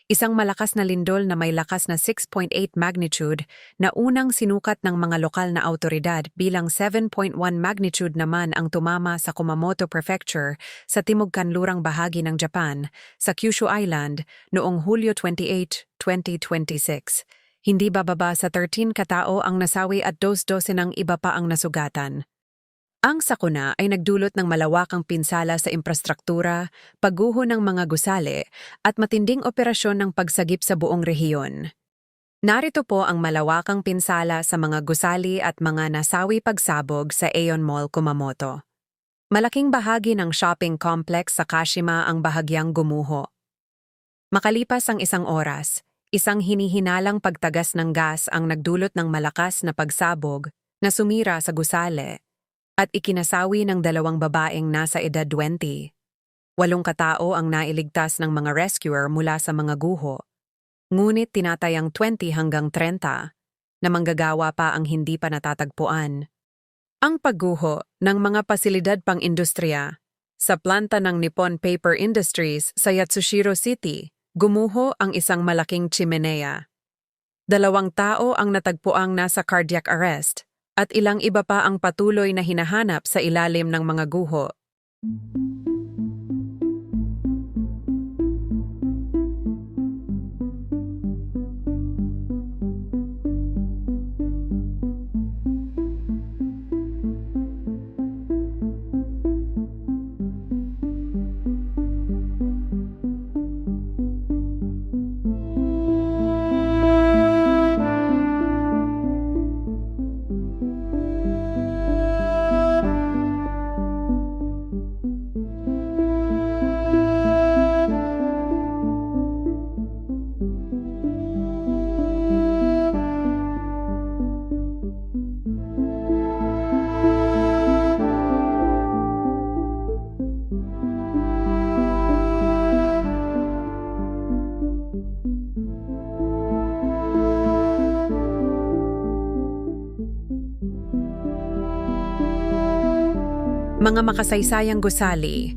isang malakas na lindol na may lakas na 6.8 magnitude na unang sinukat ng mga lokal na awtoridad bilang 7.1 magnitude naman ang tumama sa Kumamoto Prefecture sa timog-kanlurang bahagi ng Japan, sa Kyushu Island, noong Hulyo 28, 2026. Hindi bababa sa 13 katao ang nasawi at 12 ng iba pa ang nasugatan. Ang sakuna ay nagdulot ng malawakang pinsala sa infrastruktura, pagguho ng mga gusali, at matinding operasyon ng pagsagip sa buong rehiyon. Narito po ang malawakang pinsala sa mga gusali at mga nasawi pagsabog sa Aeon Mall, Kumamoto. Malaking bahagi ng shopping complex sa Kashima ang bahagyang gumuho. Makalipas ang isang oras, isang hinihinalang pagtagas ng gas ang nagdulot ng malakas na pagsabog na sumira sa gusali at ikinasawi ng 2 babaeng nasa edad 20. 8 katao ang nailigtas ng mga rescuer mula sa mga guho. Ngunit tinatayang 20 hanggang 30 na manggagawa pa ang hindi pa natatagpuan. Ang pagguho ng mga pasilidad pang-industriya sa planta ng Nippon Paper Industries sa Yatsushiro City, gumuho ang isang malaking chimenea. 2 tao ang natagpuang nasa cardiac arrest at ilang iba pa ang patuloy na hinahanap sa ilalim ng mga guho. Mga makasaysayang gusali.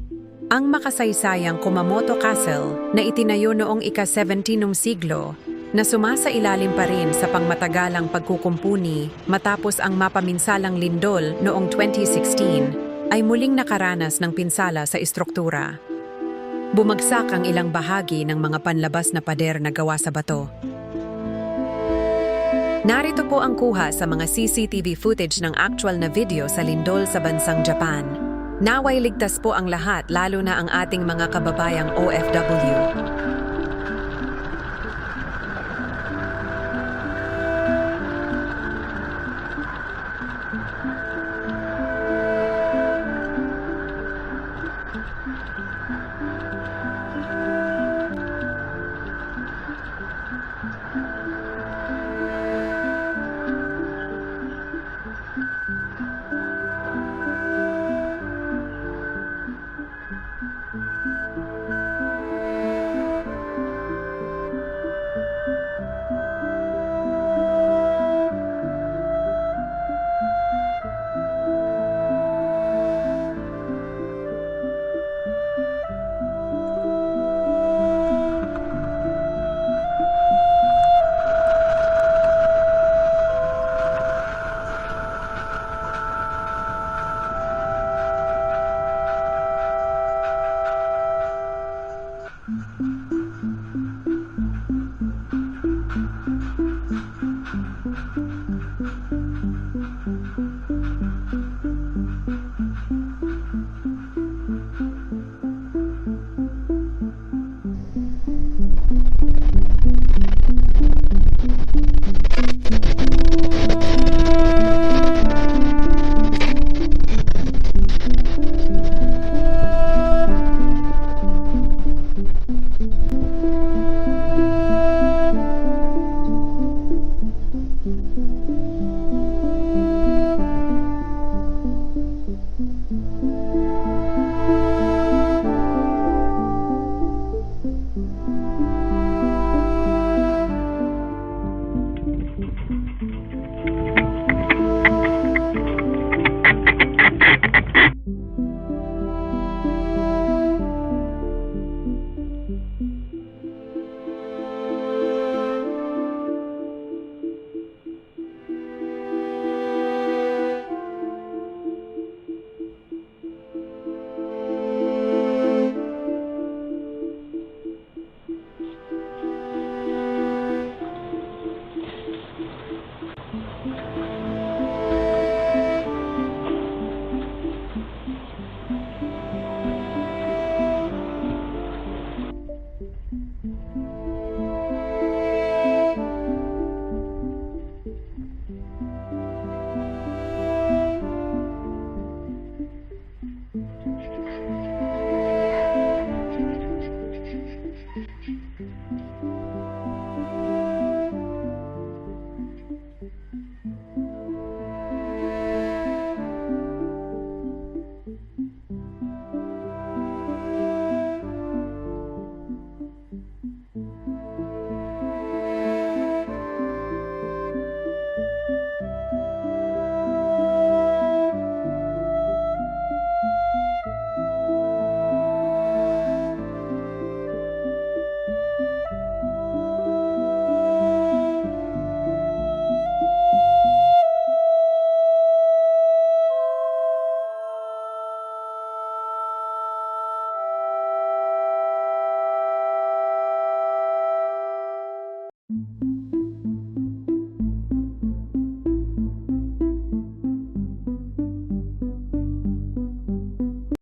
Ang makasaysayang Kumamoto Castle na itinayo noong ika-17 siglo na sumasailalim pa rin sa pangmatagalang pagkukumpuni matapos ang mapaminsalang lindol noong 2016 ay muling nakaranas ng pinsala sa istruktura. Bumagsak ang ilang bahagi ng mga panlabas na pader na gawa sa bato. Narito po ang kuha sa mga CCTV footage ng actual na video sa lindol sa bansang Japan. Naway ligtas po ang lahat, lalo na ang ating mga kababayang OFW.